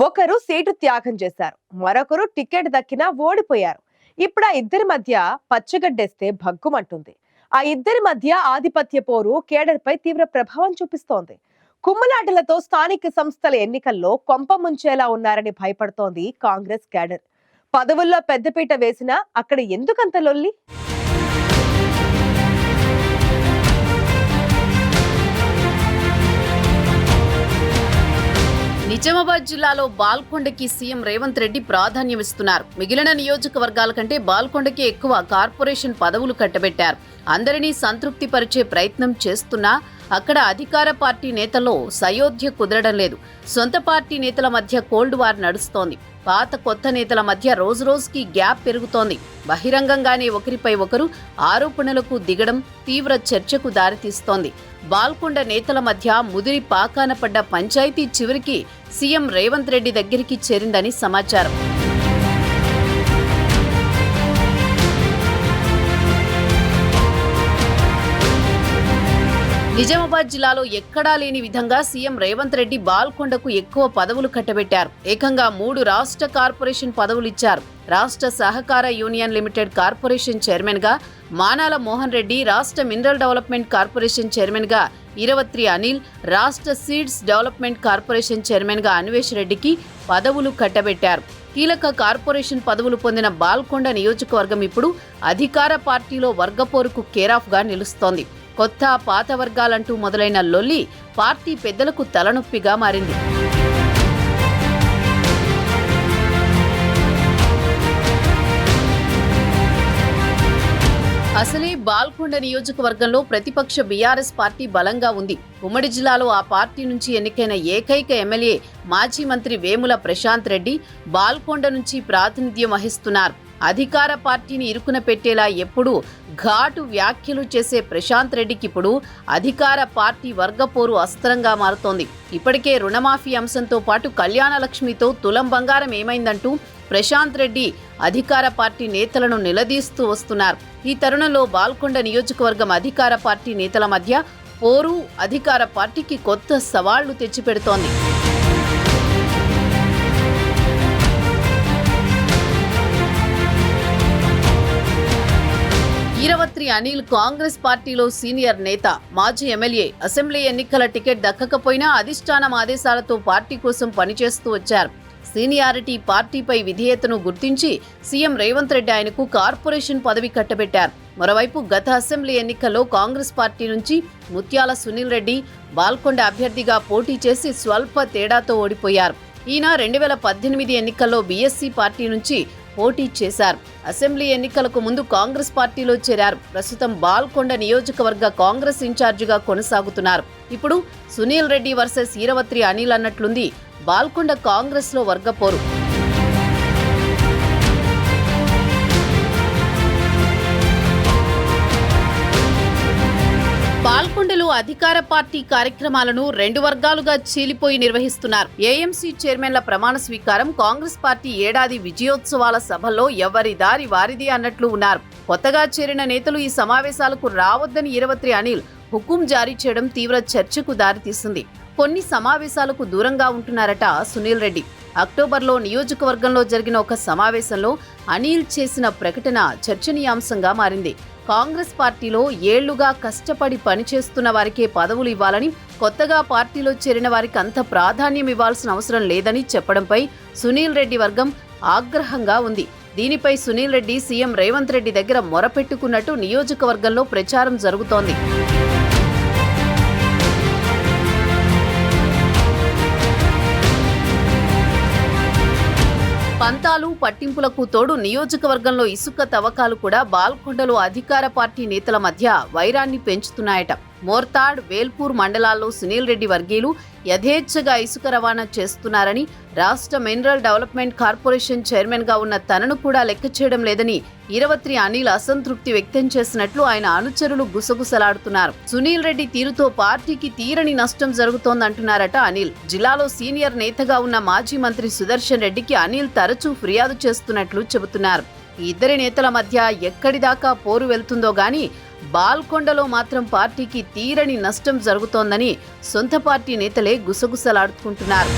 ఒకరు సీటు త్యాగం చేశారు, మరొకరు టికెట్ దక్కినా ఓడిపోయారు. ఇప్పుడు ఆ ఇద్దరి మధ్య పచ్చగడ్డేస్తే భగ్గుమంటుంది. ఆ ఇద్దరి మధ్య ఆధిపత్య పోరు కేడర్పై తీవ్ర ప్రభావం చూపిస్తోంది. కుమ్మలాటలతో స్థానిక సంస్థల ఎన్నికల్లో కొంప ముంచేలా ఉన్నారని భయపడుతోంది కాంగ్రెస్ కేడర్. పదవుల్లో పెద్దపీట వేసినా అక్కడ ఎందుకంత లొల్లి? నిజామాబాద్ జిల్లాలో బాల్కొండకి సీఎం రేవంత్ రెడ్డి ప్రాధాన్యమిస్తున్నారు. మిగిలిన నియోజకవర్గాల కంటే బాల్కొండకి ఎక్కువ కార్పొరేషన్ పదవులు కట్టబెట్టారు. అందరినీ సంతృప్తి పరిచే ప్రయత్నం చేస్తున్నా అక్కడ అధికార పార్టీ నేతల్లో సయోధ్య కుదరడం లేదు. సొంత పార్టీ నేతల మధ్య కోల్డ్ వార్ నడుస్తోంది. పాత కొత్త నేతల మధ్య రోజురోజుకి గ్యాప్ పెరుగుతోంది. బహిరంగంగానే ఒకరిపై ఒకరు ఆరోపణలకు దిగడం తీవ్ర చర్చకు దారితీస్తోంది. బాల్కొండ నేతల మధ్య ముదిరి పాకాన పడ్డ పంచాయతీ చివరికి సీఎం రేవంత్ రెడ్డి దగ్గరికి చేరిందని సమాచారం. నిజామాబాద్ జిల్లాలో ఎక్కడా లేని విధంగా సీఎం రేవంత్ రెడ్డి బాల్కొండకు ఎక్కువ పదవులు కట్టబెట్టారు. ఏకంగా 3 రాష్ట్ర కార్పొరేషన్ పదవులు ఇచ్చారు. రాష్ట్ర సహకార యూనియన్ లిమిటెడ్ కార్పొరేషన్ చైర్మన్ గా మానాల మోహన్ రెడ్డి, రాష్ట్ర మినరల్ డెవలప్మెంట్ కార్పొరేషన్ చైర్మన్ గా ఇరవత్రి అనిల్, రాష్ట్ర సీడ్స్ డెవలప్మెంట్ కార్పొరేషన్ చైర్మన్ గా అన్వేష్ రెడ్డికి పదవులు కట్టబెట్టారు. కీలక కార్పొరేషన్ పదవులు పొందిన బాల్కొండ నియోజకవర్గం ఇప్పుడు అధికార పార్టీలో వర్గపోరుకు కేరాఫ్ గా నిలుస్తోంది. కొత్త పాత వర్గాలంటూ మొదలైన లొల్లి పార్టీ పెద్దలకు తలనొప్పిగా మారింది. అసలే బాల్కొండ నియోజకవర్గంలో ప్రతిపక్ష బీఆర్ఎస్ పార్టీ బలంగా ఉంది. ఉమ్మడి జిల్లాలో ఆ పార్టీ నుంచి ఎన్నికైన ఏకైక ఎమ్మెల్యే మాజీ మంత్రి వేముల ప్రశాంత్ రెడ్డి బాల్కొండ నుంచి ప్రాతినిధ్యం వహిస్తున్నారు. అధికార పార్టీని ఇరుకున పెట్టేలా ఎప్పుడూ ఘాటు వ్యాఖ్యలు చేసే ప్రశాంత్ రెడ్డికి ఇప్పుడు అధికార పార్టీ వర్గపోరు అస్త్రంగా మారుతోంది. ఇప్పటికే రుణమాఫీ అంశంతో పాటు కళ్యాణ లక్ష్మితో తులం బంగారం ఏమైందంటూ ప్రశాంత్ రెడ్డి అధికార పార్టీ నేతలను నిలదీస్తూ వస్తున్నారు. ఈ తరుణంలో బాల్కొండ నియోజకవర్గం అధికార పార్టీ నేతల మధ్య పోరు అధికార పార్టీకి కొత్త సవాళ్లు తెచ్చిపెడుతోంది. ఇరవత్రి అనిల్ కాంగ్రెస్ పార్టీలో సీనియర్ నేత, మాజీ ఎమ్మెల్యే. అసెంబ్లీ ఎన్నికల టికెట్ దక్కకపోయినా అధిష్టానం ఆదేశాలతో పార్టీ కోసం పనిచేస్తూ వచ్చారు. సీనియారిటీ, పార్టీపై విధేయతను గుర్తించి సీఎం రేవంత్ రెడ్డి ఆయనకు కార్పొరేషన్ పదవి కట్టబెట్టారు. మరోవైపు గత అసెంబ్లీ ఎన్నికల్లో కాంగ్రెస్ పార్టీ నుంచి ముత్యాల సునీల్ రెడ్డి బాల్కొండ అభ్యర్థిగా పోటీ చేసి స్వల్ప తేడాతో ఓడిపోయారు. ఈయన 2018 ఎన్నికల్లో బీఎస్సీ పార్టీ నుంచి పోటీ చేశారు. అసెంబ్లీ ఎన్నికలకు ముందు కాంగ్రెస్ పార్టీలో చేరారు. ప్రస్తుతం బాల్కొండ నియోజకవర్గ కాంగ్రెస్ ఇన్ఛార్జిగా కొనసాగుతున్నారు. ఇప్పుడు సునీల్ రెడ్డి వర్సెస్ ఇరవత్రి అనిల్ అన్నట్లుంది బాల్కొండ కాంగ్రెస్ లో వర్గపోరు. బాల్కొండలో అధికార పార్టీ కార్యక్రమాలను 2 వర్గాలుగా చీలిపోయి నిర్వహిస్తున్నారు. ఏఎంసీ చైర్మన్ల ప్రమాణ స్వీకారం, కాంగ్రెస్ పార్టీ ఏడాది విజయోత్సవాల సభల్లో ఎవరి దారి వారిది అన్నట్లు ఉన్నారు. కొత్తగా చేరిన నేతలు ఈ సమావేశాలకు రావద్దని ఇరవత్రి అనిల్ హుకుం జారీ చేయడం తీవ్ర చర్చకు దారితీస్తుంది. కొన్ని సమావేశాలకు దూరంగా ఉంటున్నారట సునీల్ రెడ్డి. అక్టోబర్లో నియోజకవర్గంలో జరిగిన ఒక సమావేశంలో అనిల్ చేసిన ప్రకటన చర్చనీయాంశంగా మారింది. కాంగ్రెస్ పార్టీలో ఏళ్లుగా కష్టపడి పనిచేస్తున్న వారికే పదవులు ఇవ్వాలని, కొత్తగా పార్టీలో చేరిన వారికి అంత ప్రాధాన్యం ఇవ్వాల్సిన అవసరం లేదని చెప్పడంపై సునీల్ రెడ్డి వర్గం ఆగ్రహంగా ఉంది. దీనిపై సునీల్ రెడ్డి సీఎం రేవంత్ రెడ్డి దగ్గర మొరపెట్టుకున్నట్టు నియోజకవర్గంలో ప్రచారం జరుగుతోంది. పంతాలు, పట్టింపులకు తోడు నియోజకవర్గంలో ఇసుక తవ్వకాలు కూడా బాల్కొండలో అధికార పార్టీ నేతల మధ్య వైరాన్ని పెంచుతున్నాయట. మోర్తాడ్, వేల్పూర్ మండలాల్లో సునీల్ రెడ్డి వర్గీయులు యథేచ్ఛగా ఇసుక రవాణా చేస్తున్నారని, రాష్ట్ర మినరల్ డెవలప్మెంట్ కార్పొరేషన్ చైర్మన్ గా ఉన్న తనను కూడా లెక్క చేయడం లేదని ఇరవత్రి అనిల్ అసంతృప్తి వ్యక్తం చేసినట్లు ఆయన అనుచరులు గుసగుసలాడుతున్నారు. సునీల్ రెడ్డి తీరుతో పార్టీకి తీరని నష్టం జరుగుతోందంటున్నారట అనిల్. జిల్లాలో సీనియర్ నేతగా ఉన్న మాజీ మంత్రి సుదర్శన్ రెడ్డికి అనిల్ తరచూ ఫిర్యాదు చేస్తున్నట్లు చెబుతున్నారు. ఈ ఇద్దరి నేతల మధ్య ఎక్కడిదాకా పోరు వెళ్తుందో గానీ బాల్కొండలో మాత్రం పార్టీకి తీరని నష్టం జరుగుతోందని సొంత పార్టీ నేతలే గుసగుసలాడుకుంటున్నారు.